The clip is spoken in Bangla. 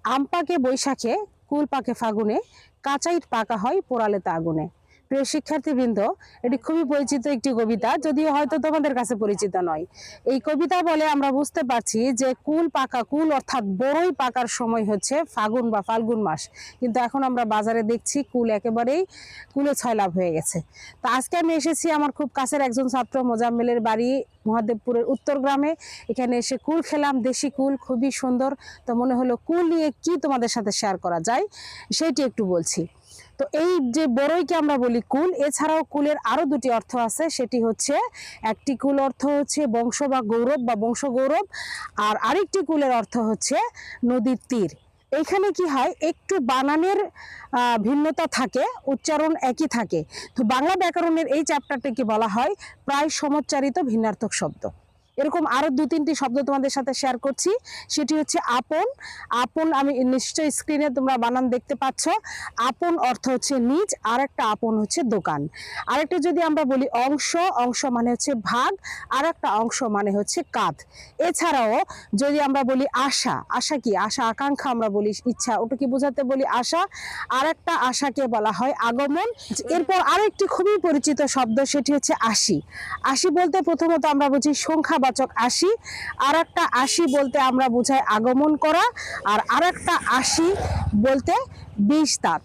আম পাকে বৈশাখে, কুল পাকে ফাগুনে, কাঁচাইট পাকা হয় পোড়ালেতে আগুনে। প্রিয় শিক্ষার্থীবৃন্দ, এটি খুবই পরিচিত একটি কবিতা, যদিও হয়তো তোমাদের কাছে পরিচিত নয়। এই কবিতা বলে আমরা বুঝতে পারছি যে কুল পাকা, কুল অর্থাৎ বড়ই পাকার সময় হচ্ছে ফাগুন বা ফাল্গুন মাস, কিন্তু এখন আমরা বাজারে দেখছি কুল একেবারেই কুলে ছয়লাভ হয়ে গেছে। তো আজকে আমি এসেছি আমার খুব কাছের একজন ছাত্র মোজাম্মেলের বাড়ি মহাদেবপুরের উত্তর গ্রামে। এখানে এসে কুল খেলাম, দেশি কুল, খুবই সুন্দর। তো মনে হলো কুল নিয়ে কি তোমাদের সাথে শেয়ার করা যায় সেইটি একটু বলছি। তো এই যে বড়ইকে আমরা বলি কুল, এছাড়াও কুলের আরো দুটি অর্থ আছে। সেটি হচ্ছে, একটি কুল অর্থ হচ্ছে বংশ বা গৌরব বা বংশ গৌরব, আর আরেকটি কুলের অর্থ হচ্ছে নদীর তীর। এইখানে কি হয়, একটু বানানের ভিন্নতা থাকে, উচ্চারণ একই থাকে। তো বাংলা ব্যাকরণের এই চ্যাপ্টারটিকে বলা হয় প্রায় সমচ্চারিত ভিন্নার্থক শব্দ। এরকম আরো দু তিনটি শব্দ তোমাদের সাথে শেয়ার করছি। সেটি হচ্ছে আপন। আপন, আমি নিশ্চয়ই স্ক্রিনে তোমরা বানান দেখতে পাচ্ছ। আপন অর্থ হচ্ছে নিজ, আর একটা আপন হচ্ছে দোকান। আরেকটা যদি আমরা বলি অংশ, অংশ মানে হচ্ছে ভাগ, আর একটা অংশ মানে হচ্ছে কাঁধ। এছাড়াও যদি আমরা বলি আশা, আশা কি, আশা আকাঙ্ক্ষা আমরা বলি, ইচ্ছা, ওটাকে বোঝাতে বলি আশা। আর একটা আশাকে বলা হয় আগমন। এরপর আরো একটি খুবই পরিচিত শব্দ, সেটি হচ্ছে আশি। আশি বলতে প্রথমত আমরা বুঝি সংখ্যাবাচক আশি, আর একটা আশি বলতে আমরা বুঝাই আগমন করা, আর একটা আশি বলতে 20 দাঁত।